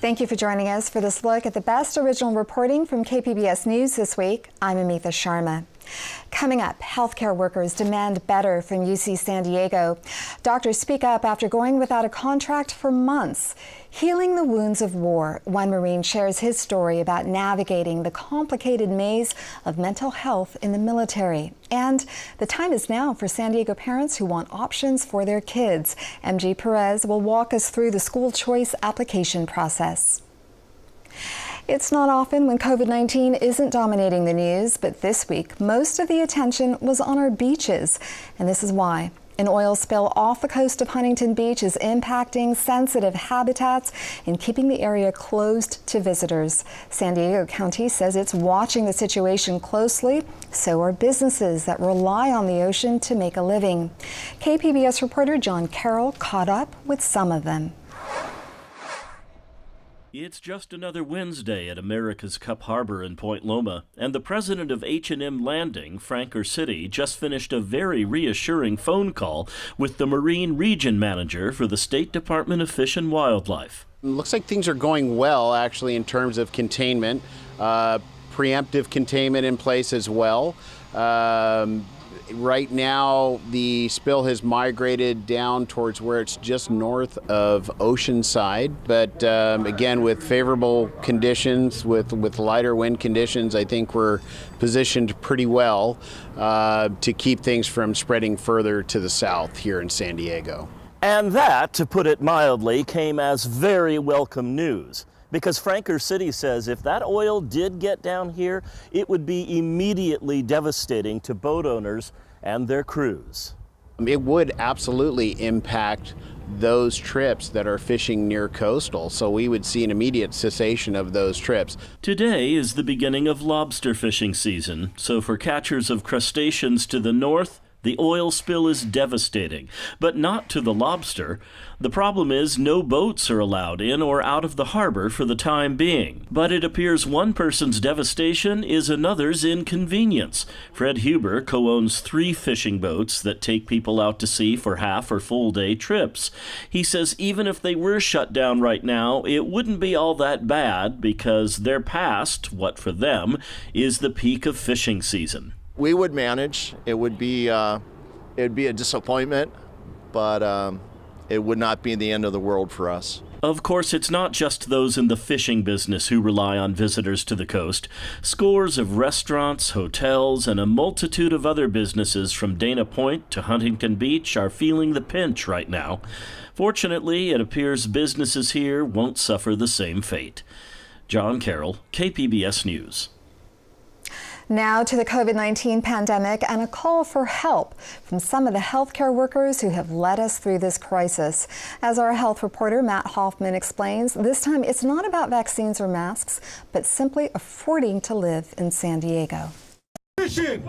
Thank you for joining us for this look at the best original reporting from KPBS News this week. I'm Amitha Sharma. Coming up, healthcare workers demand better from UC San Diego. Doctors speak up after going without a contract for months. Healing the wounds of war, one Marine shares his story about navigating the complicated maze of mental health in the military. And the time is now for San Diego parents who want options for their kids. MG Perez will walk us through the school choice application process. It's not often when COVID-19 isn't dominating the news, but this week, most of the attention was on our beaches. And this is why. An oil spill off the coast of Huntington Beach is impacting sensitive habitats and keeping the area closed to visitors. San Diego County says it's watching the situation closely. So are businesses that rely on the ocean to make a living. KPBS reporter John Carroll caught up with some of them. It's just another Wednesday at America's Cup Harbor in Point Loma, and the president of H&M Landing, Frank City, just finished a very reassuring phone call with the Marine Region Manager for the State Department of Fish and Wildlife. It looks like things are going well, actually, in terms of containment, preemptive containment in place as well. Right now, the spill has migrated down towards where it's just north of Oceanside. But again, with favorable conditions, with lighter wind conditions, I think we're positioned pretty well to keep things from spreading further to the south here in San Diego. And that, to put it mildly, came as very welcome news. Because Frank City says if that oil did get down here, it would be immediately devastating to boat owners and their crews. It would absolutely impact those trips that are fishing near coastal, so we would see an immediate cessation of those trips. Today is the beginning of lobster fishing season, so for catchers of crustaceans to the north, the oil spill is devastating, but not to the lobster. The problem is no boats are allowed in or out of the harbor for the time being. But it appears one person's devastation is another's inconvenience. Fred Huber co-owns 3 fishing boats that take people out to sea for half or full day trips. He says even if they were shut down right now, it wouldn't be all that bad because they're past what for them is the peak of fishing season. We would manage. It would be a disappointment, but it would not be the end of the world for us. Of course, it's not just those in the fishing business who rely on visitors to the coast. Scores of restaurants, hotels, and a multitude of other businesses from Dana Point to Huntington Beach are feeling the pinch right now. Fortunately, it appears businesses here won't suffer the same fate. John Carroll, KPBS News. Now to the COVID-19 pandemic and a call for help from some of the healthcare workers who have led us through this crisis. As our health reporter Matt Hoffman explains, this time it's not about vaccines or masks, but simply affording to live in San Diego. Physician!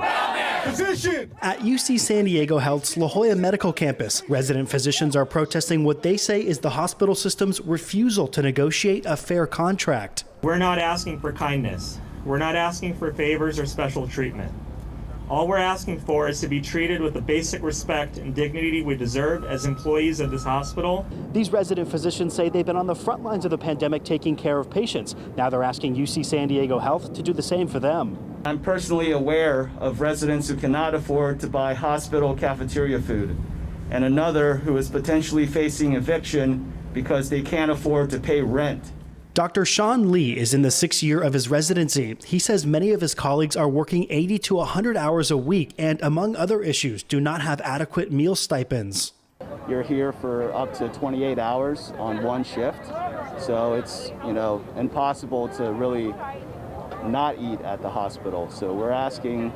Physician! At UC San Diego Health's La Jolla Medical Campus, resident physicians are protesting what they say is the hospital system's refusal to negotiate a fair contract. We're not asking for kindness. We're not asking for favors or special treatment. All we're asking for is to be treated with the basic respect and dignity we deserve as employees of this hospital. These resident physicians say they've been on the front lines of the pandemic taking care of patients. Now they're asking UC San Diego Health to do the same for them. I'm personally aware of residents who cannot afford to buy hospital cafeteria food, and another who is potentially facing eviction because they can't afford to pay rent. Dr. Sean Lee is in the 6th year of his residency. He says many of his colleagues are working 80 to 100 hours a week and, among other issues, do not have adequate meal stipends. You're here for up to 28 hours on one shift, so it's, impossible to really not eat at the hospital. So we're asking,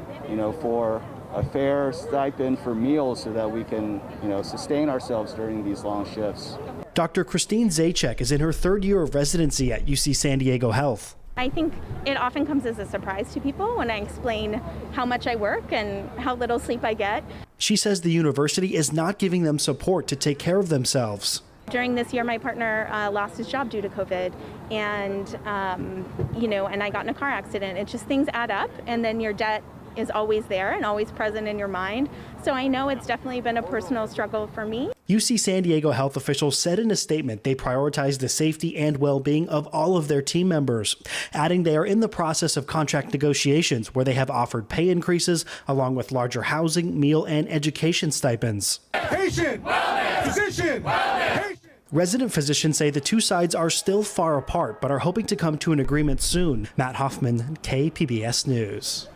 for a fair stipend for meals so that we can, sustain ourselves during these long shifts. Dr. Christine Zajac is in her 3rd year of residency at UC San Diego Health. I think it often comes as a surprise to people when I explain how much I work and how little sleep I get. She says the university is not giving them support to take care of themselves. During this year, my partner lost his job due to COVID, and and I got in a car accident. It's just things add up, and then your debt is always there and always present in your mind. So I know it's definitely been a personal struggle for me. UC San Diego health officials said in a statement they prioritize the safety and well-being of all of their team members, adding they are in the process of contract negotiations where they have offered pay increases along with larger housing, meal, and education stipends. Patient, wellness, physician, wellness. Patient. Resident physicians say the two sides are still far apart, but are hoping to come to an agreement soon. Matt Hoffman, KPBS News.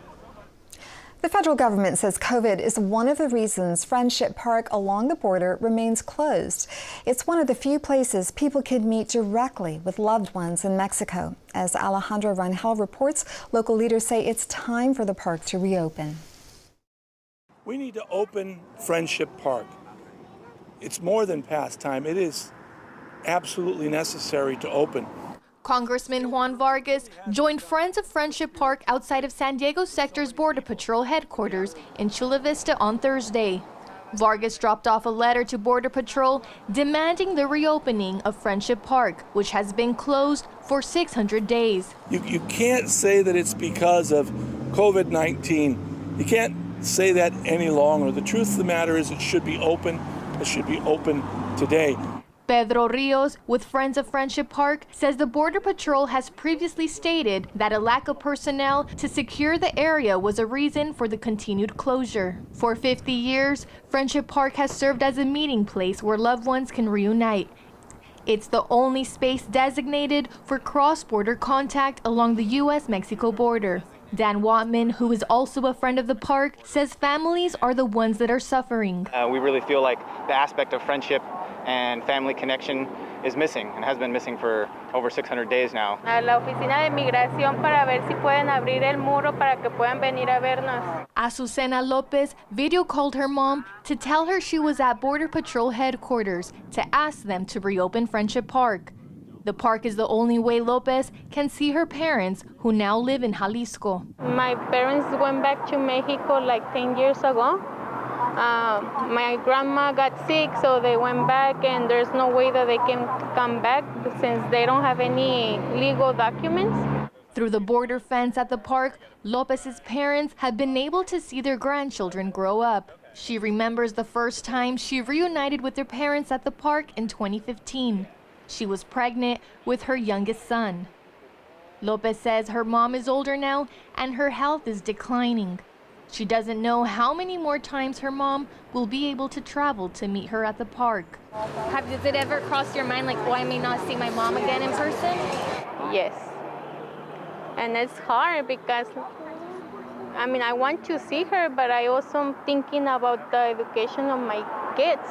The federal government says COVID is one of the reasons Friendship Park along the border remains closed. It's one of the few places people can meet directly with loved ones in Mexico. As Alejandra Rangel reports, local leaders say it's time for the park to reopen. We need to open Friendship Park. It's more than past time. It is absolutely necessary to open. Congressman Juan Vargas joined Friends of Friendship Park outside of San Diego Sector's Border Patrol headquarters in Chula Vista on Thursday. Vargas dropped off a letter to Border Patrol demanding the reopening of Friendship Park, which has been closed for 600 days. You can't say that it's because of COVID-19. You can't say that any longer. The truth of the matter is it should be open. It should be open today. Pedro Rios, with Friends of Friendship Park, says the Border Patrol has previously stated that a lack of personnel to secure the area was a reason for the continued closure. For 50 years, Friendship Park has served as a meeting place where loved ones can reunite. It's the only space designated for cross-border contact along the U.S.-Mexico border. Dan Watman, who is also a friend of the park, says families are the ones that are suffering. We really feel like the aspect of friendship and family connection is missing and has been missing for over 600 days now. A la oficina de migración para ver si pueden abrir el muro para que puedan venir a vernos. Azucena Lopez video called her mom to tell her she was at Border Patrol headquarters to ask them to reopen Friendship Park. The park is the only way Lopez can see her parents, who now live in Jalisco. My parents went back to Mexico like 10 years ago. My grandma got sick, so they went back, and there's no way that they can come back since they don't have any legal documents. Through the border fence at the park, Lopez's parents have been able to see their grandchildren grow up. She remembers the first time she reunited with her parents at the park in 2015. She was pregnant with her youngest son. Lopez says her mom is older now and her health is declining. She doesn't know how many more times her mom will be able to travel to meet her at the park. Has it ever crossed your mind, like, oh, I may not see my mom again in person? Yes. And it's hard because, I mean, I want to see her, but I also am thinking about the education of my kids.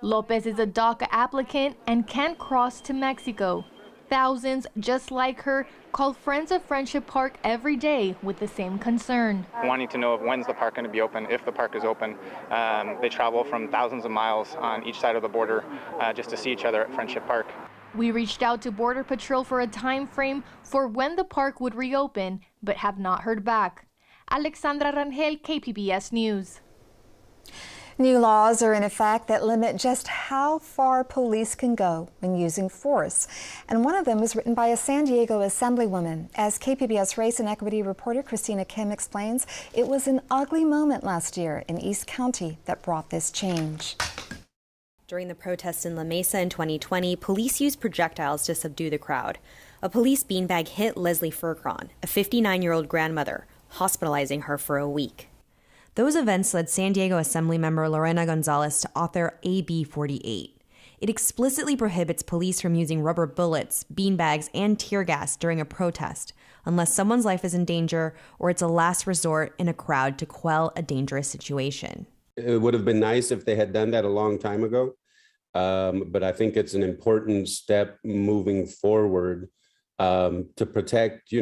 Lopez is a DACA applicant and can't cross to Mexico. Thousands just like her call Friends of Friendship Park every day with the same concern. Wanting to know when's the park going to be open, if the park is open. They travel from thousands of miles on each side of the border just to see each other at Friendship Park. We reached out to Border Patrol for a time frame for when the park would reopen, but have not heard back. Alexandra Rangel, KPBS News. New laws are in effect that limit just how far police can go when using force. And one of them was written by a San Diego Assemblywoman. As KPBS race and equity reporter Christina Kim explains, it was an ugly moment last year in East County that brought this change. During the protests in La Mesa in 2020, police used projectiles to subdue the crowd. A police beanbag hit Leslie Furcron, a 59-year-old grandmother, hospitalizing her for a week. Those events led San Diego Assemblymember Lorena Gonzalez to author AB 48. It explicitly prohibits police from using rubber bullets, beanbags, and tear gas during a protest, unless someone's life is in danger or it's a last resort in a crowd to quell a dangerous situation. It would have been nice if they had done that a long time ago, but I think it's an important step moving forward to protect,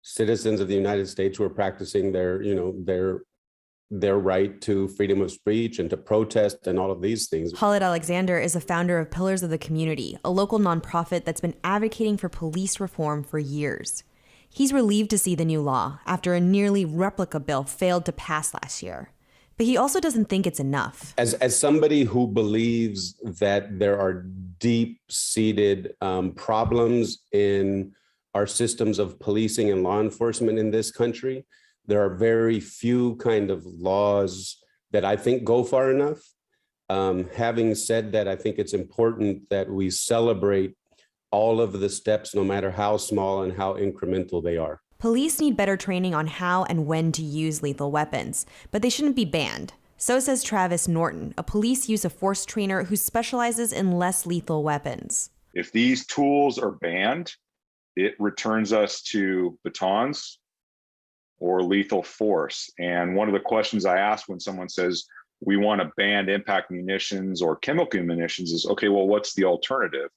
citizens of the United States who are practicing their right to freedom of speech and to protest and all of these things. Khalid Alexander is a founder of Pillars of the Community, a local nonprofit that's been advocating for police reform for years. He's relieved to see the new law after a nearly replica bill failed to pass last year. But he also doesn't think it's enough. As somebody who believes that there are deep-seated problems in our systems of policing and law enforcement in this country, There are very few kind of laws that I think go far enough. Having said that, I think it's important that we celebrate all of the steps, no matter how small and how incremental they are. Police need better training on how and when to use lethal weapons, but they shouldn't be banned. So says Travis Norton, a police use of force trainer who specializes in less lethal weapons. If these tools are banned, it returns us to batons or lethal force. And one of the questions I ask when someone says, we want to ban impact munitions or chemical munitions is, okay, well, what's the alternative?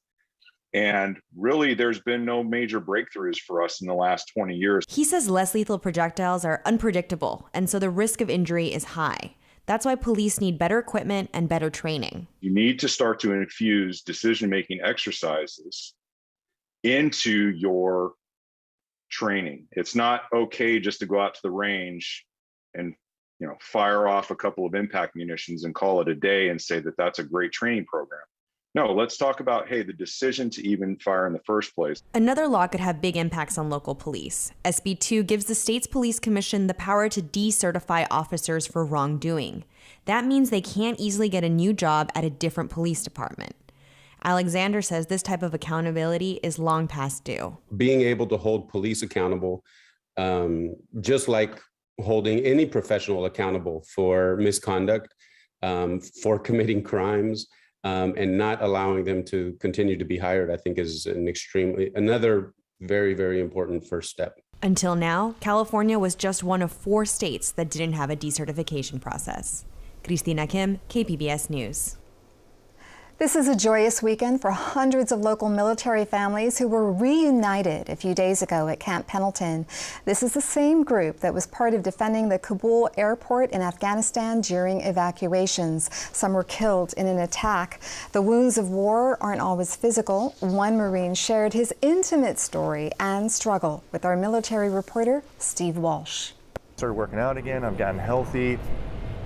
And really, there's been no major breakthroughs for us in the last 20 years. He says less lethal projectiles are unpredictable, and so the risk of injury is high. That's why police need better equipment and better training. You need to start to infuse decision-making exercises into your training. It's not okay just to go out to the range and fire off a couple of impact munitions and call it a day and say that that's a great training program. No, let's talk about, hey, the decision to even fire in the first place. Another law could have big impacts on local police. SB 2 gives the state's police commission the power to decertify officers for wrongdoing. That means they can't easily get a new job at a different police department. Alexander says this type of accountability is long past due. Being able to hold police accountable, just like holding any professional accountable for misconduct, for committing crimes, and not allowing them to continue to be hired, I think is another very, very important first step. Until now, California was just one of 4 states that didn't have a decertification process. Cristina Kim, KPBS News. This is a joyous weekend for hundreds of local military families who were reunited a few days ago at Camp Pendleton. This is the same group that was part of defending the Kabul airport in Afghanistan during evacuations. Some were killed in an attack. The wounds of war aren't always physical. One Marine shared his intimate story and struggle with our military reporter, Steve Walsh. Started working out again. I've gotten healthy.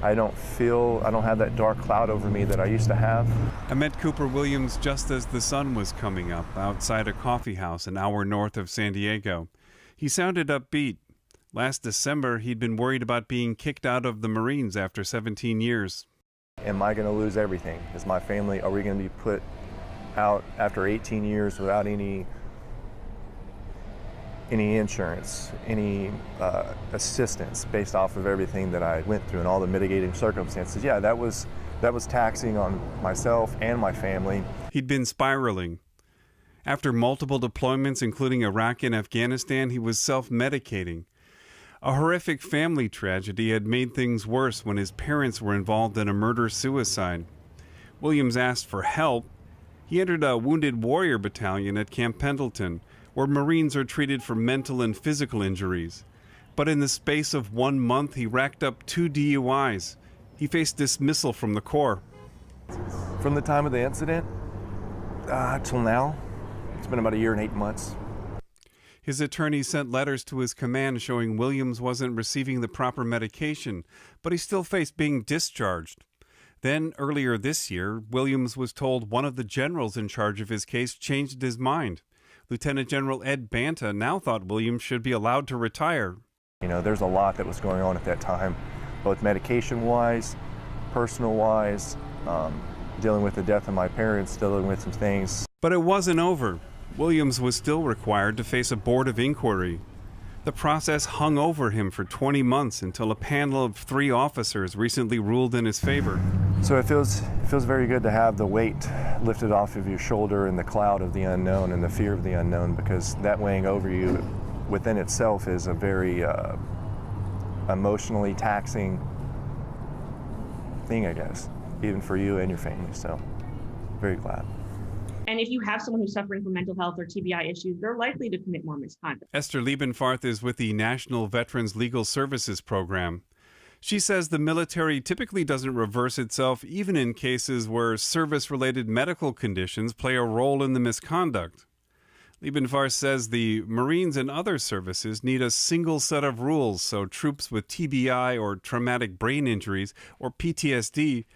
I don't have that dark cloud over me that I used to have. I met Cooper Williams just as the sun was coming up outside a coffee house an hour north of San Diego. He sounded upbeat. Last December, he'd been worried about being kicked out of the Marines after 17 years. Am I going to lose everything? Is my family, are we going to be put out after 18 years without any insurance, any assistance based off of everything that I went through and all the mitigating circumstances? Yeah, that was taxing on myself and my family. He'd been spiraling. After multiple deployments, including Iraq and Afghanistan, he was self-medicating. A horrific family tragedy had made things worse when his parents were involved in a murder-suicide. Williams asked for help. He entered a Wounded Warrior Battalion at Camp Pendleton, where Marines are treated for mental and physical injuries. But in the space of 1 month, he racked up 2 DUIs. He faced dismissal from the Corps. From the time of the incident till now, it's been about 1 year and 8 months. His attorney sent letters to his command showing Williams wasn't receiving the proper medication, but he still faced being discharged. Then, earlier this year, Williams was told one of the generals in charge of his case changed his mind. Lieutenant General Ed Banta now thought Williams should be allowed to retire. There's a lot that was going on at that time, both medication-wise, personal-wise, dealing with the death of my parents, dealing with some things. But it wasn't over. Williams was still required to face a board of inquiry. The process hung over him for 20 months until a panel of 3 officers recently ruled in his favor. So it feels very good to have the weight lifted off of your shoulder and the cloud of the unknown and the fear of the unknown, because that weighing over you within itself is a very emotionally taxing thing, I guess, even for you and your family. So very glad. And if you have someone who's suffering from mental health or TBI issues, they're likely to commit more misconduct. Esther Liebenfarth is with the National Veterans Legal Services Program. She says the military typically doesn't reverse itself even in cases where service-related medical conditions play a role in the misconduct. Liebenfarth says the Marines and other services need a single set of rules so troops with TBI or traumatic brain injuries or PTSD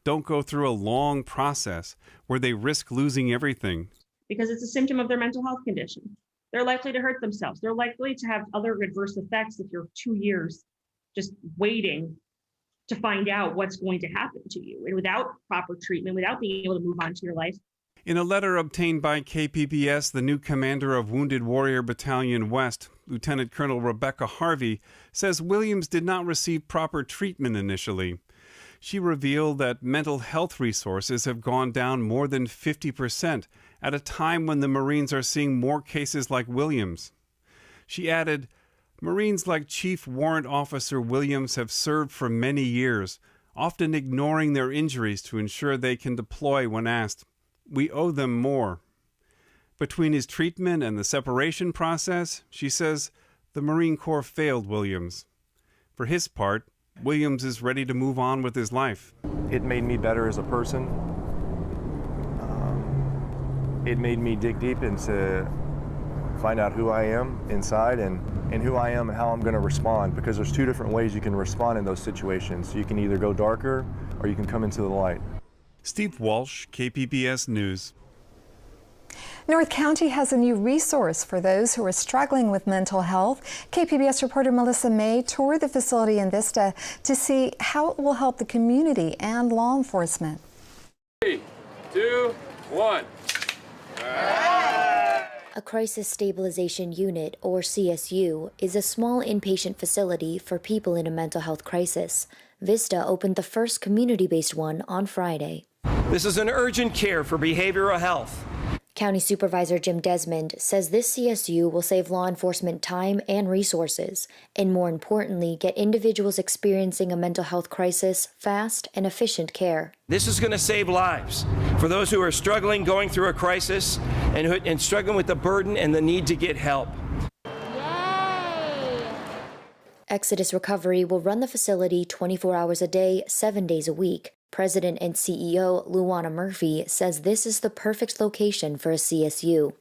don't go through a long process where they risk losing everything. Because it's a symptom of their mental health condition. they're likely to hurt themselves. They're likely to have other adverse effects if you're 2 years just waiting to find out what's going to happen to you, and without proper treatment, without being able to move on to your life. In a letter obtained by KPBS, the new commander of Wounded Warrior Battalion West, Lieutenant Colonel Rebecca Harvey, says Williams did not receive proper treatment initially. She revealed that mental health resources have gone down more than 50% at a time when the Marines are seeing more cases like Williams. She added, Marines like Chief Warrant Officer Williams have served for many years, often ignoring their injuries to ensure they can deploy when asked. We owe them more. Between his treatment and the separation process, she says, the Marine Corps failed Williams. For his part, Williams is ready to move on with his life. It made me better as a person. It made me dig deep into find out who I am inside and who I am and how I'm going to respond, because there's two different ways you can respond in those situations. You can either go darker or you can come into the light. Steve Walsh, KPBS News. North County has a new resource for those who are struggling with mental health. KPBS reporter Melissa May toured the facility in Vista to see how it will help the community and law enforcement. 3, 2, 1. A Crisis Stabilization Unit, or CSU, is a small inpatient facility for people in a mental health crisis. Vista opened the first community-based one on Friday. This is an urgent care for behavioral health. County Supervisor Jim Desmond says this CSU will save law enforcement time and resources, and more importantly, get individuals experiencing a mental health crisis fast and efficient care. This is going to save lives for those who are struggling, going through a crisis, and struggling with the burden and the need to get help. Yay! Exodus Recovery will run the facility 24 hours a day, 7 days a week. President and CEO Luana Murphy says this is the perfect location for a CSU.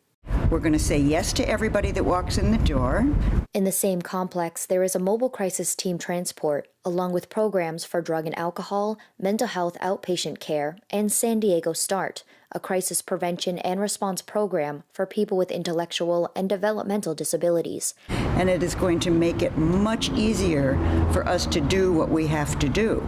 We're going to say yes to everybody that walks in the door. In the same complex, there is a mobile crisis team transport, along with programs for drug and alcohol, mental health outpatient care, and San Diego START, a crisis prevention and response program for people with intellectual and developmental disabilities. And it is going to make it much easier for us to do what we have to do.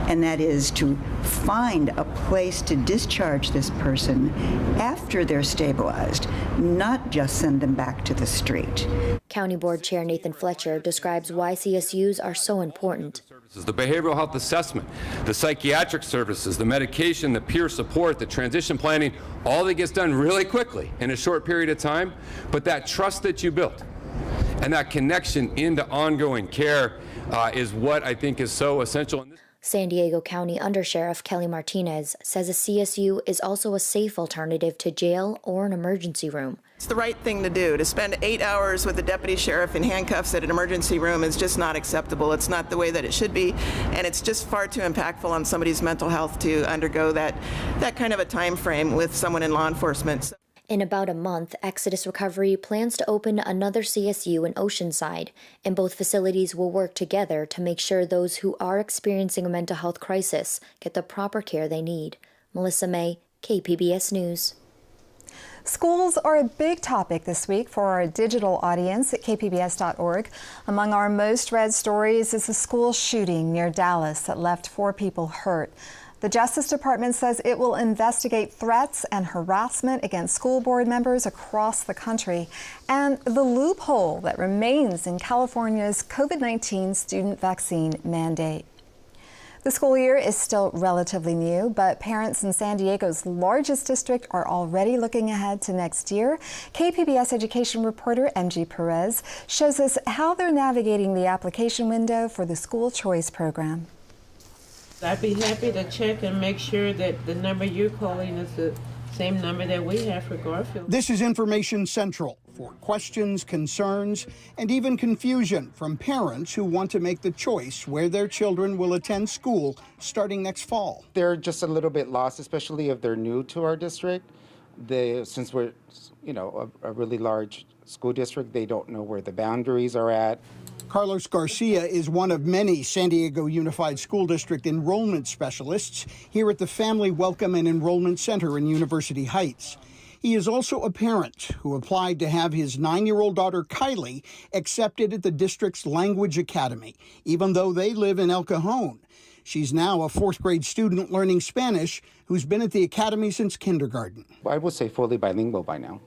And that is to find a place to discharge this person after they're stabilized, not just send them back to the street. County Board Chair Nathan Fletcher describes why CSUs are so important. The behavioral health assessment, the psychiatric services, the medication, the peer support, the transition planning, all that gets done really quickly in a short period of time. But that trust that you built and that connection into ongoing care is what I think is so essential. San Diego County Undersheriff Kelly Martinez says a CSU is also a safe alternative to jail or an emergency room. It's the right thing to do. To spend 8 hours with a deputy sheriff in handcuffs at an emergency room is just not acceptable. It's not the way that it should be, and it's just far too impactful on somebody's mental health to undergo that kind of a time frame with someone in law enforcement. In about a month, Exodus Recovery plans to open another CSU in Oceanside, and both facilities will work together to make sure those who are experiencing a mental health crisis get the proper care they need. Melissa May, KPBS News. Schools are a big topic this week for our digital audience at kpbs.org. Among our most read stories is a school shooting near Dallas that left 4 people hurt. The Justice Department says it will investigate threats and harassment against school board members across the country and the loophole that remains in California's COVID-19 student vaccine mandate. The school year is still relatively new, but parents in San Diego's largest district are already looking ahead to next year. KPBS education reporter MG Perez shows us how they're navigating the application window for the school choice program. I'd be happy to check and make sure that the number you're calling is the same number that we have for Garfield. This is Information Central for questions, concerns, and even confusion from parents who want to make the choice where their children will attend school starting next fall. They're just a little bit lost, especially if they're new to our district. Since we're, a really large school district, they don't know where the boundaries are at. Carlos Garcia is one of many San Diego Unified School District enrollment specialists here at the Family Welcome and Enrollment Center in University Heights. He is also a parent who applied to have his 9-year-old daughter Kylie accepted at the district's language academy, even though they live in El Cajon. She's now a 4th grade student learning Spanish who's been at the academy since kindergarten. I would say fully bilingual by now.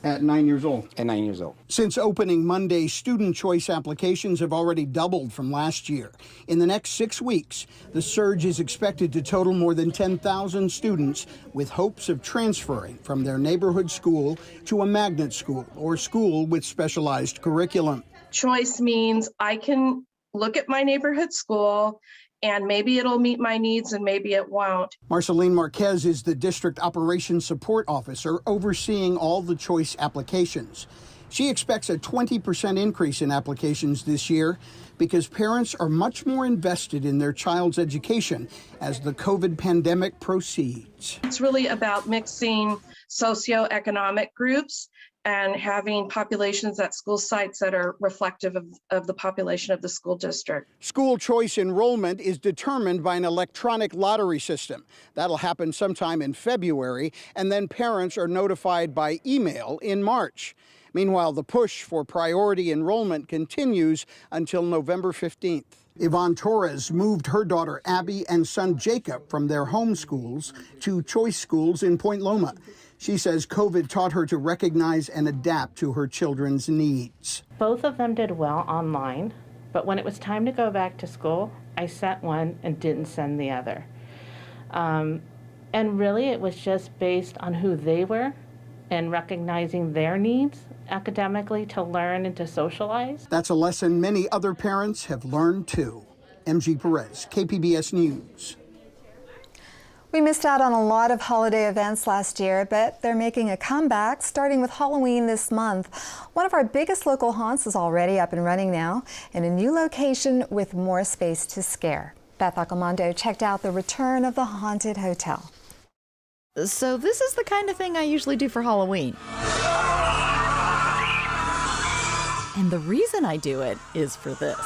At 9 years old? At 9 years old. Since opening Monday, student choice applications have already doubled from last year. In the next 6 weeks, the surge is expected to total more than 10,000 students with hopes of transferring from their neighborhood school to a magnet school or school with specialized curriculum. Choice means I can look at my neighborhood school and maybe it'll meet my needs and maybe it won't. Marceline Marquez is the district operations support officer overseeing all the choice applications. She expects a 20% increase in applications this year because parents are much more invested in their child's education as the COVID pandemic proceeds. It's really about mixing socioeconomic groups and having populations at school sites that are reflective of the population of the school district. School choice enrollment is determined by an electronic lottery system. That'll happen sometime in February, and then parents are notified by email in March. Meanwhile, the push for priority enrollment continues until November 15th. Yvonne Torres moved her daughter Abby and son Jacob from their home schools to choice schools in Point Loma. She says COVID taught her to recognize and adapt to her children's needs. Both of them did well online, but when it was time to go back to school, I sent one and didn't send the other. And really it was just based on who they were and recognizing their needs academically to learn and to socialize. That's a lesson many other parents have learned too. MG Perez, KPBS News. We missed out on a lot of holiday events last year, but they're making a comeback, starting with Halloween this month. One of our biggest local haunts is already up and running now in a new location with more space to scare. Beth Accomando checked out the return of the Haunted Hotel. So this is the kind of thing I usually do for Halloween. And the reason I do it is for this.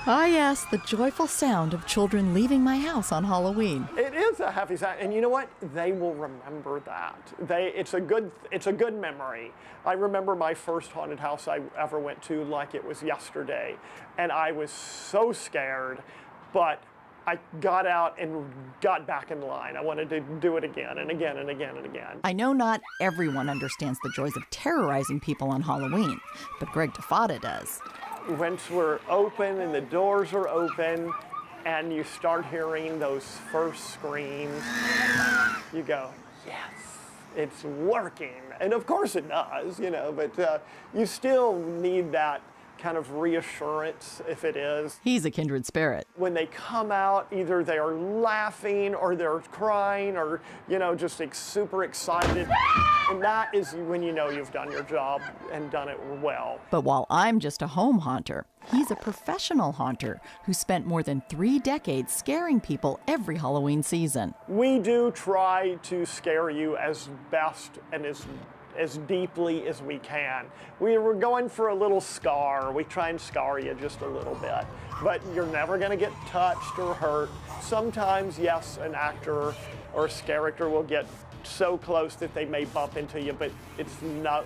Ah, yes, the joyful sound of children leaving my house on Halloween. It is a happy sound, and you know what? They will remember that. It's a good memory. I remember my first haunted house I ever went to like it was yesterday, and I was so scared, but I got out and got back in line. I wanted to do it again and again and again and again. I know not everyone understands the joys of terrorizing people on Halloween, but Greg Tafada does. Once we're open and the doors are open and you start hearing those first screams, you go, yes, it's working. And of course it does, you know, but you still need that kind of reassurance if it is. He's a kindred spirit. When they come out, either they are laughing or they're crying or, you know, just super excited. And that is when you know you've done your job and done it well. But while I'm just a home haunter, he's a professional haunter who spent more than 3 decades scaring people every Halloween season. We do try to scare you as best and as deeply as we can. We were going for a little scar. We try and scar you just a little bit, but you're never gonna get touched or hurt. Sometimes, yes, an actor or a character will get so close that they may bump into you, but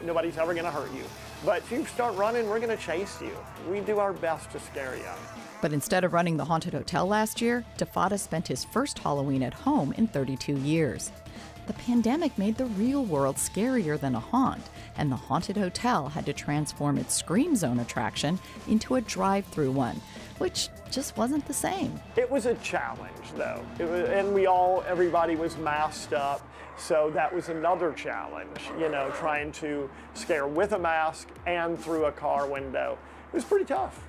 nobody's ever gonna hurt you. But if you start running, we're gonna chase you. We do our best to scare you. But instead of running the Haunted Hotel last year, Tafada spent his first Halloween at home in 32 years. The pandemic made the real world scarier than a haunt, and the Haunted Hotel had to transform its Scream Zone attraction into a drive-through one, which just wasn't the same. It was a challenge, though, and everybody was masked up, so that was another challenge, you know, trying to scare with a mask and through a car window. It was pretty tough.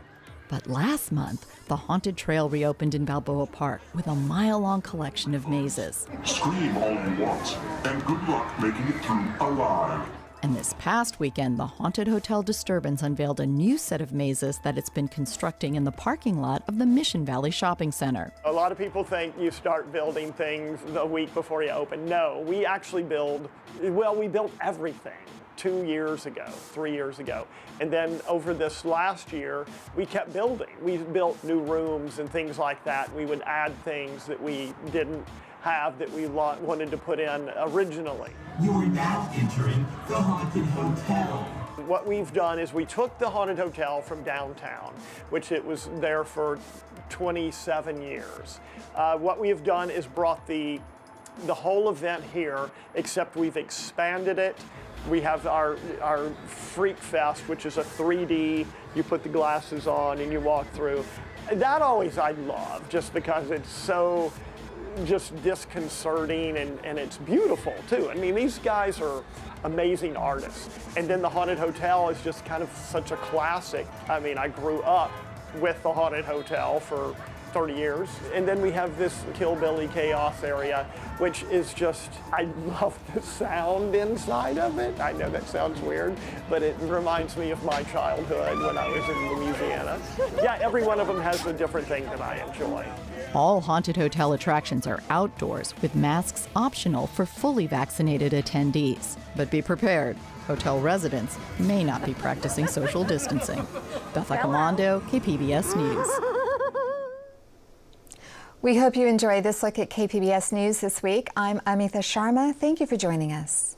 But last month, the Haunted Trail reopened in Balboa Park with a mile-long collection of mazes. Scream all you want, and good luck making it through alive. And this past weekend, the Haunted Hotel Disturbance unveiled a new set of mazes that it's been constructing in the parking lot of the Mission Valley Shopping Center. A lot of people think you start building things the week before you open. No, we actually we built everything 2 years ago, 3 years ago. And then over this last year, we kept building. We built new rooms and things like that. We would add things that we didn't have that we wanted to put in originally. You are now entering the Haunted Hotel. What we've done is we took the Haunted Hotel from downtown, which it was there for 27 years. What we have done is brought the whole event here, except we've expanded it. We have our Freak Fest, which is a 3D, you put the glasses on and you walk through. That always I love, just because it's so just disconcerting and it's beautiful too. I mean, these guys are amazing artists. And then the Haunted Hotel is just kind of such a classic. I mean, I grew up with the Haunted Hotel for 30 years. And then we have this Hillbilly Chaos area, which is just, I love the sound inside of it. I know that sounds weird, but it reminds me of my childhood when I was in Louisiana. Yeah, every one of them has a different thing that I enjoy. All Haunted Hotel attractions are outdoors, with masks optional for fully vaccinated attendees. But be prepared, hotel residents may not be practicing social distancing. Beth Accomando, KPBS News. We hope you enjoyed this look at KPBS News this week. I'm Amita Sharma. Thank you for joining us.